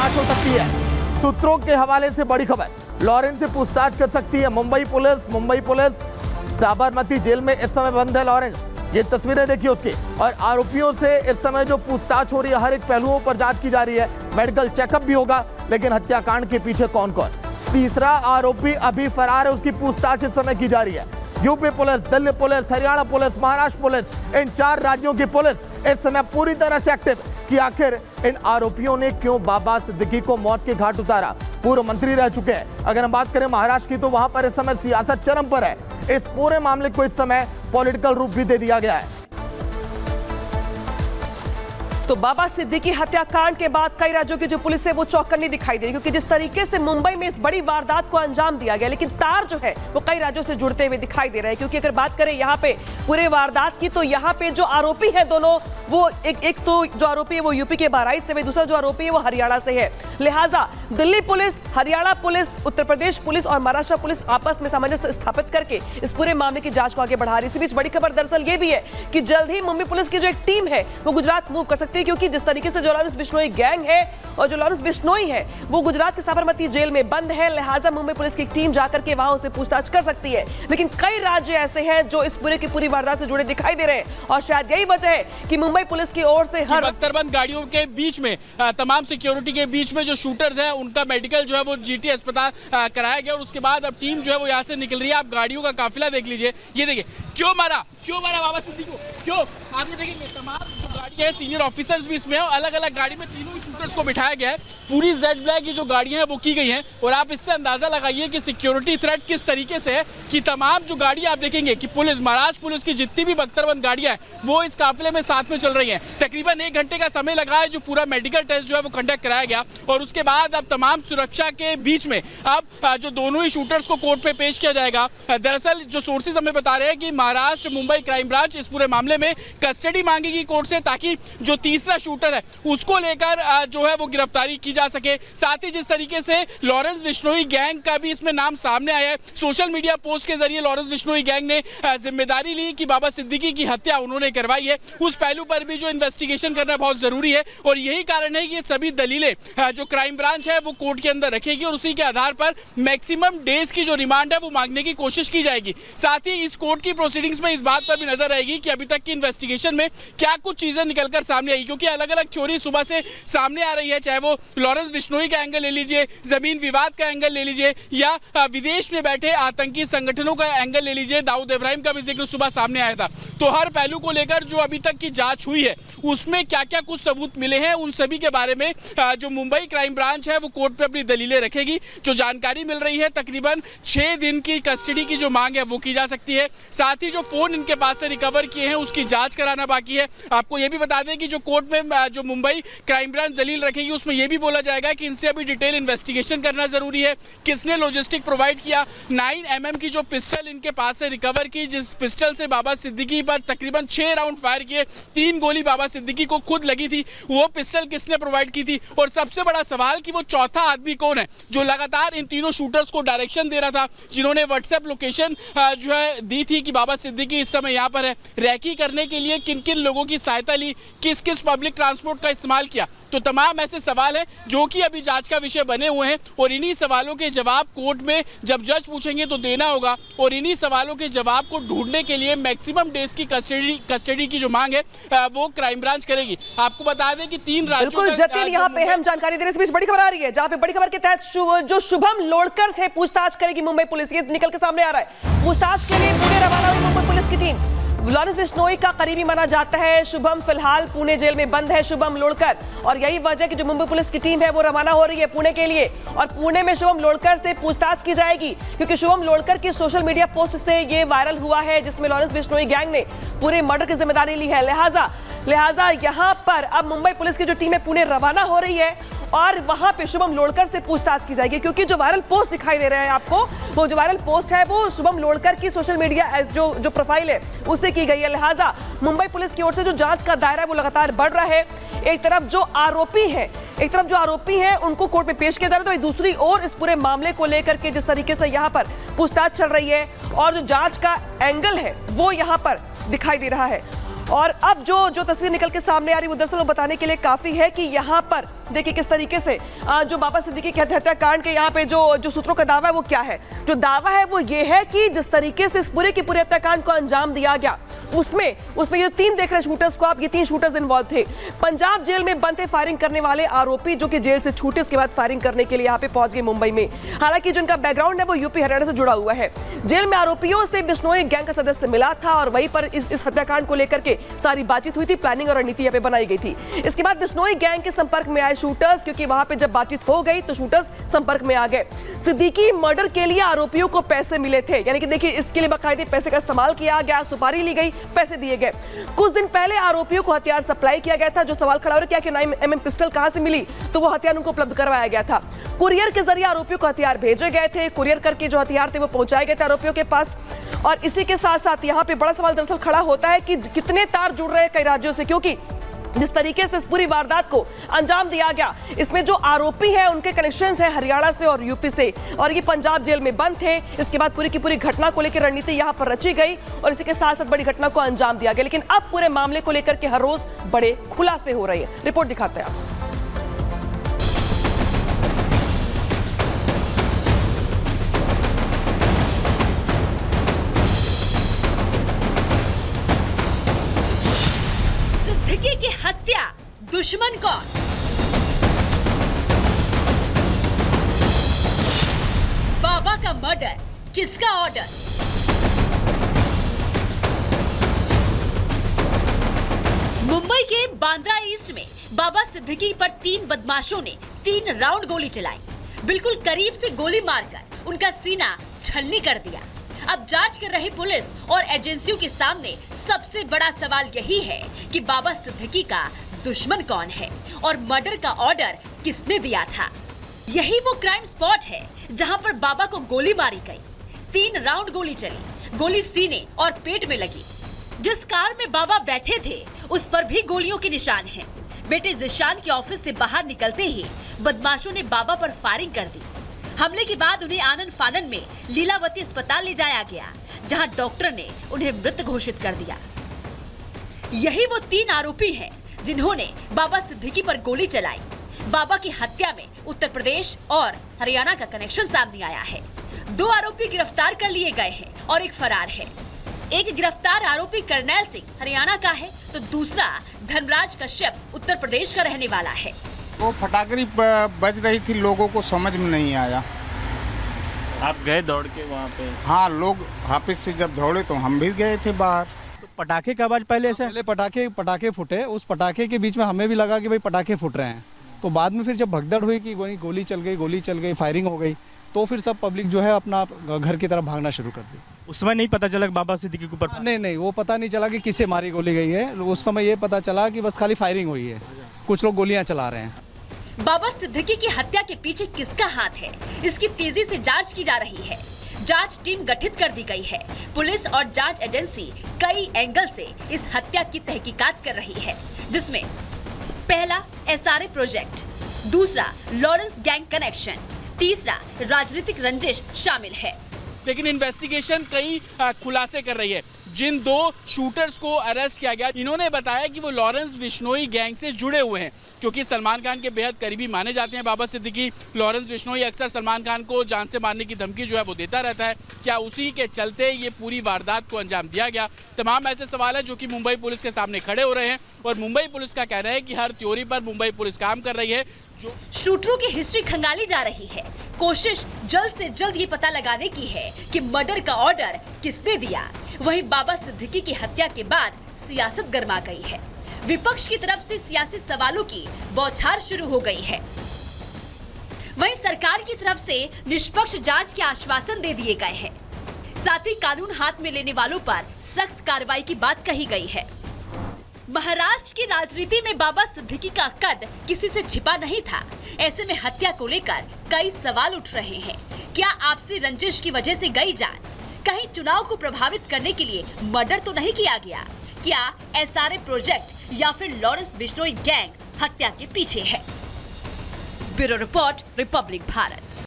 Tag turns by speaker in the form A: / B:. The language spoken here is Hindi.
A: पूछताछ हो सकती है। सूत्रों के हवाले से बड़ी खबर, लॉरेंस से पूछताछ कर सकती है मुंबई पुलिस। साबरमती जेल में इस समय बंद है लॉरेंस। ये तस्वीरें देखिए उसकी। और आरोपियों से इस समय जो पूछताछ हो रही है, हर एक पहलुओं पर जांच की जा रही है। मेडिकल चेकअप भी होगा, लेकिन हत्याकांड के पीछे कौन कौन। तीसरा आरोपी अभी फरार है, उसकी पूछताछ इस समय की जा रही है। UP police, Delhi police, Haryana police, Maharashtra police, इन 4 राज्यों की पुलिस इस समय पूरी तरह से एक्टिव कि आखिर इन आरोपियों ने क्यों बाबा सिद्दीकी को मौत के घाट उतारा। पूर्व मंत्री रह चुके हैं। अगर हम बात करें महाराष्ट्र की, तो वहां पर इस समय सियासत चरम पर है। इस पूरे मामले को इस समय पॉलिटिकल रूप भी दे दिया गया है।
B: तो बाबा सिद्दीकी हत्याकांड के बाद कई राज्यों की जो पुलिस है वो चौकन्नी दिखाई दे रही, क्योंकि जिस तरीके से मुंबई में इस बड़ी वारदात को अंजाम दिया गया, लेकिन तार जो है वो कई राज्यों से जुड़ते हुए दिखाई दे रहे हैं। क्योंकि अगर बात करें यहाँ पे पूरे वारदात की, तो यहाँ पे जो आरोपी हैं दोनों, वो एक तो जो आरोपी है वो यूपी के बहराइच से, दूसरा जो आरोपी है वो हरियाणा से है। लिहाजा Delhi police, Haryana police, Uttar Pradesh police और महाराष्ट्र पुलिस आपस में सामंजस्य स्थापित करके इस पूरे मामले की जांच को आगे बढ़ा रही है। इसी बीच बड़ी खबर दरअसल ये भी है कि जल्द ही मुंबई पुलिस की जो एक टीम है वो गुजरात मूव कर सकती है, क्योंकि जिस तरीके से जो लॉरेंस बिश्नोई गैंग है और जो लॉरेंस बिश्नोई है वो गुजरात के साबरमती जेल में बंद है। लिहाजा मुंबई पुलिस की एक टीम जाकर के वहां उसे पूछताछ कर सकती है। लेकिन कई राज्य ऐसे हैं जो इस पूरे की पूरी वारदात से जुड़े दिखाई दे रहे हैं, और शायद यही वजह है कि मुंबई पुलिस की ओर से हर
C: बख्तरबंद गाड़ियों के बीच में, तमाम सिक्योरिटी के बीच में जो शूटर्स हैं उनका मेडिकल जो है वो जीटी अस्पताल कराया गया। और उसके बाद अब टीम जो है वो यहाँ से निकल रही है। आप गाड़ियों का काफिला देख लीजिए। ये देखिए, क्यों मारा बाबा सिद्दीकी को, क्यों आप ये देखेंगे। तमाम जो गाड़ी है, सीनियर ऑफिसर्स भी इसमें, अलग अलग गाड़ी में तीनों शूटर्स को बिठाया गया है। पूरी जेड ब्लैक की जो गाड़ियां हैं वो की गई हैं। और आप इससे अंदाजा लगाइए कि सिक्योरिटी थ्रेट किस तरीके से है कि तमाम जो गाड़ियां आप देखेंगे कि पुलिस, महाराष्ट्र पुलिस की जितनी भी बख्तरबंद गाड़ियां हैं वो इस काफिले में साथ में चल रही हैं। तकरीबन 1 घंटे का समय लगा है जो पूरा मेडिकल टेस्ट जो है वो कंडक्ट कराया गया। और उसके बाद अब तमाम सुरक्षा के बीच में अब जो दोनों ही शूटर्स को कोर्ट पे पेश किया जाएगा। दरअसल जो सोर्सेज हमें बता रहे हैं कि महाराष्ट्र मुंबई क्राइम ब्रांच इस पूरे मामले में कस्टडी मांगेगी कोर्ट से, ताकि जो तीसरा शूटर है उसको लेकर जो है वो गिरफ्तारी की जा सके। साथ ही जिस तरीके से लॉरेंस बिश्नोई गैंग का भी इसमें नाम सामने आया है, सोशल मीडिया पोस्ट के जरिए लॉरेंस बिश्नोई गैंग ने जिम्मेदारी ली कि बाबा सिद्दीकी की हत्या उन्होंने करवाई है। उस पहलू पर भी जो इन्वेस्टिगेशन करना बहुत जरूरी है। और यही कारण है कि सभी दलीलें जो क्राइम ब्रांच है वो कोर्ट के अंदर रखेगी और उसी के आधार पर मैक्सिमम डेज की जो रिमांड है वो मांगने की कोशिश की जाएगी। साथ ही इस कोर्ट की प्रोसीडिंग्स में इस बात पर भी नजर रहेगी कि अभी तक की इन्वेस्टिगेशन में क्या कुछ चीजें निकलकर सामने आई, क्योंकि अलग अलग थ्योरी सुबह से सामने आ रही है। चाहे वो लॉरेंस बिश्नोई का एंगल ले लीजिए, जमीन विवाद का एंगल ले लीजिए, या विदेश में बैठे आतंकी संगठनों का एंगल ले लीजिए। दाऊद इब्राहिम का भी जिक्र सुबह सामने आया था। तो हर पहलू को लेकर जो अभी तक की जांच हुई है उसमें क्या क्या कुछ सबूत मिले हैं, उन सभी के बारे में जो मुंबई क्राइम ब्रांच है वो कोर्ट पे अपनी दलीलें रखेगी। जो जानकारी मिल रही है, तकरीबन 6 दिन की कस्टडी की जो मांग है वो की जा सकती है। साथ ही जो फोन इनके पास से रिकवर किए हैं उसकी जांच कराना बाकी है। आपको ये भी बता दें कि जो कोर्ट में जो मुंबई क्राइम ब्रांच दलील रखेगी उसमें यह भी बोला जाएगा कि इनसे अभी डिटेल इन्वेस्टिगेशन करना जरूरी है। किसने लॉजिस्टिक प्रोवाइड किया, 9mm की जो पिस्टल इनके पास से रिकवर की, जिस पिस्टल से बाबा सिद्दीकी पर तकरीबन 6 राउंड फायर किए, 3 गोली बाबा सिद्दीकी को खुद लगी थी, वो पिस्टल किसने प्रोवाइड की थी। और सबसे बड़ा सवाल कि वो चौथा आदमी कौन है जो लगातार इन तीनों शूटर्स को डायरेक्शन दे रहा था, जिन्होंने व्हाट्सएप लोकेशन जो है दी थी कि बाबा सिद्दीकी इस समय यहाँ पर है। रैकी करने के लिए किन किन लोगों की सहायता ली, किस किस पब्लिक ट्रांसपोर्ट का इस्तेमाल किया। तो तमाम ऐसे सवाल हैं जो कि अभी जांच का विषय बने हुए हैं। और इन्हीं सवालों के जवाब कोर्ट में जब जज पूछेंगे तो देना होगा। और इन्हीं सवालों के जवाब को ढूंढने के लिए मैक्सिमम डेज की कस्टडी की जो मांग है वो क्राइम ब्रांच करेगी। आपको बता दें कि 3 राज्यों
B: बिल्कुल जटिल यहाँ पे हम जानकारी देने से बीच बड़ी खबर आ रही है, जहाँ पे बड़ी खबर के तहत जो शुभम लोडकर से पूछताछ करेगी मुंबई पुलिस, ये निकल के सामने आ रहा है। पूछताछ के लिए पुणे रवाना हुई मुंबई पुलिस की टीम। लॉरेंस बिश्नोई का करीबी माना जाता है शुभम, फिलहाल पुणे जेल में बंद है शुभम लोडकर, और यही वजह कि जो मुंबई पुलिस की टीम है वो रवाना हो रही है पुणे के लिए। और पुणे में शुभम लोडकर से पूछताछ की जाएगी, क्योंकि शुभम लोडकर की सोशल मीडिया पोस्ट से ये वायरल हुआ है जिसमें लॉरेंस बिश्नोई गैंग ने पूरे मर्डर की जिम्मेदारी ली है। लिहाजा यहाँ पर अब मुंबई पुलिस की जो टीम है पुणे रवाना हो रही है और वहां पे शुभम लोडकर से पूछताछ की जाएगी। क्योंकि जो वायरल पोस्ट दिखाई दे रहे हैं आपको, वो जो वायरल पोस्ट है वो शुभम लोडकर की सोशल मीडिया जो प्रोफाइल है उससे की गई है। लिहाजा मुंबई पुलिस की ओर से जो जांच का दायरा है वो लगातार बढ़ रहा है। एक तरफ जो आरोपी हैं उनको कोर्ट में पेश किया जा रहा है, तो दूसरी ओर इस पूरे मामले को लेकर के जिस तरीके से यहाँ पर पूछताछ चल रही है और जो जांच का एंगल है वो यहाँ पर दिखाई दे रहा है। और अब जो तस्वीर निकल के सामने आ रही वो दरअसल बताने के लिए काफी है कि यहाँ पर देखिए किस तरीके से जो बाबा सिद्दीकी के हत्याकांड के यहाँ पे जो सूत्रों का दावा है वो क्या है। जो दावा है वो ये है कि जिस तरीके से इस पूरे के पूरे हत्याकांड को अंजाम दिया गया उसमें ये 3 देख रहे शूटर्स को आप, ये 3 शूटर्स इन्वॉल्व थे। पंजाब जेल में बंद थे फायरिंग करने वाले आरोपी जो कि जेल से छूटे उसके बाद फायरिंग करने के लिए यहाँ पे पहुंच गए मुंबई में। हालांकि जो इनका बैकग्राउंड है वो यूपी हरियाणा से जुड़ा हुआ है। जेल में आरोपियों से बिश्नोई गैंग का सदस्य मिला था और वहीं पर इस हत्याकांड को लेकर के सारी बातचीत हुई थी, प्लानिंग और रणनीति यहाँ पे बनाई गई थी। इसके बाद बिश्नोई गैंग के संपर्क में आए शूटर्स, क्योंकि वहां पे जब बातचीत हो गई तो शूटर्स संपर्क में आ गए। सिद्दीकी मर्डर के लिए आरोपियों को पैसे मिले थे, यानी कि देखिए इसके लिए बाकायदे पैसे का इस्तेमाल किया गया, सुपारी ली गई, पैसे दिए गए। कुछ दिन पहले आरोपियों को हथियार सप्लाई किया गया था। जो सवाल खड़ा हो रहा है कि 9mm पिस्टल कहां से मिली, तो वो हथियार उनको उपलब्ध करवाया गया था। कुरियर के जरिए आरोपियों को हथियार भेजे गए थे, कुरियर करके जो हथियार थे वो पहुंचाए गए थे आरोपियों के पास। और इसी के साथ साथ यहाँ पे बड़ा सवाल दरअसल खड़ा होता है कि कितने तार जुड़ रहे हैं कई राज्यों से, क्योंकि जिस तरीके से इस पूरी वारदात को अंजाम दिया गया इसमें जो आरोपी है उनके कनेक्शंस है हरियाणा से और यूपी से, और ये पंजाब जेल में बंद थे। इसके बाद पूरी की पूरी घटना को लेकर रणनीति यहाँ पर रची गई और इसी के साथ साथ बड़ी घटना को अंजाम दिया गया। लेकिन अब पूरे मामले को लेकर के हर रोज बड़े खुलासे हो रहे हैं। रिपोर्ट दिखाते हैं आप।
D: सिद्दीकी की हत्या दुश्मन कौन? बाबा का मर्डर किसका ऑर्डर? मुंबई के बांद्रा ईस्ट में बाबा सिद्दीकी पर 3 बदमाशों ने 3 राउंड गोली चलाई। बिल्कुल करीब से गोली मारकर उनका सीना छलनी कर दिया। अब जांच कर रही पुलिस और एजेंसियों के सामने सबसे बड़ा सवाल यही है कि बाबा सिद्दीकी का दुश्मन कौन है और मर्डर का ऑर्डर किसने दिया था। यही वो क्राइम स्पॉट है जहां पर बाबा को गोली मारी गई। 3 राउंड गोली चली, गोली सीने और पेट में लगी। जिस कार में बाबा बैठे थे उस पर भी गोलियों के निशान हैं। बेटे जिशान के ऑफिस से बाहर निकलते ही बदमाशों ने बाबा पर फायरिंग कर दी। हमले के बाद उन्हें आनंद फानन में लीलावती अस्पताल ले जाया गया, जहां डॉक्टर ने उन्हें मृत घोषित कर दिया। यही वो 3 आरोपी हैं जिन्होंने बाबा सिद्दीकी पर गोली चलाई। बाबा की हत्या में उत्तर प्रदेश और हरियाणा का कनेक्शन सामने आया है। 2 आरोपी गिरफ्तार कर लिए गए हैं और एक फरार है। एक गिरफ्तार आरोपी करनैल सिंह हरियाणा का है तो दूसरा धनराज कश्यप उत्तर प्रदेश का रहने वाला है।
E: वो फटाकरी बज रही थी, लोगों को समझ में नहीं आया।
F: आप गए दौड़ के वहाँ पे?
E: हाँ, लोग ऑफिस से जब दौड़े तो हम भी गए थे बाहर।
G: तो पटाखे का आवाज पहले पटाखे फूटे, उस पटाखे के बीच में हमें भी लगा कि भाई पटाखे फूट रहे हैं। तो बाद में फिर जब भगदड़ हुई कि गोली चल गई, फायरिंग हो गई, तो फिर सब पब्लिक जो है अपना घर की तरफ भागना शुरू कर दी।
F: उस समय नहीं पता चला कि बाबा सिद्दीकी के ऊपर?
G: नहीं, वो पता नहीं चला कि किससे मारी गोली गई है। उस समय ये पता चला कि बस खाली फायरिंग हुई है, कुछ लोग गोलियां चला रहे हैं।
D: बाबा सिद्दीकी की हत्या के पीछे किसका हाथ है, इसकी तेजी से जांच की जा रही है। जांच टीम गठित कर दी गई है। पुलिस और जांच एजेंसी कई एंगल से इस हत्या की तहकीकात कर रही है, जिसमें पहला SRA प्रोजेक्ट, दूसरा लॉरेंस गैंग कनेक्शन, तीसरा राजनीतिक रंजिश शामिल है।
C: लेकिन इन्वेस्टिगेशन कई खुलासे कर रही है। जिन 2 शूटर्स को अरेस्ट किया गया, इन्होंने बताया कि वो लॉरेंस बिश्नोई गैंग से जुड़े हुए हैं, क्योंकि सलमान खान के बेहद करीबी माने जाते हैं बाबा सिद्दीकी। लॉरेंस बिश्नोई अक्सर सलमान खान को जान से मारने की धमकी जो है वो देता रहता है। क्या उसी के चलते ये पूरी वारदात को अंजाम दिया गया? तमाम ऐसे सवाल हैं जो कि मुंबई पुलिस के सामने खड़े हो रहे हैं और मुंबई पुलिस का कहना है कि हर थ्योरी पर मुंबई पुलिस काम कर रही है। जो
D: शूटरों की हिस्ट्री खंगाली जा रही है। कोशिश जल्द से जल्द ये पता लगाने की है कि मर्डर का ऑर्डर किसने दिया। वहीं बाबा सिद्दीकी की हत्या के बाद सियासत गर्मा गई है। विपक्ष की तरफ से सियासी सवालों की बौछार शुरू हो गई है। वहीं सरकार की तरफ से निष्पक्ष जांच के आश्वासन दे दिए गए हैं। साथ ही कानून हाथ में लेने वालों पर सख्त कार्रवाई की बात कही गई है। महाराष्ट्र की राजनीति में बाबा सिद्दीकी का कद किसी से छिपा नहीं था। ऐसे में हत्या को लेकर कई सवाल उठ रहे हैं। क्या आपसी रंजिश की वजह से गई जान? कहीं चुनाव को प्रभावित करने के लिए मर्डर तो नहीं किया गया? क्या SRA प्रोजेक्ट या फिर लॉरेंस बिश्नोई गैंग हत्या के पीछे है? Bureau report, Republic Bharat.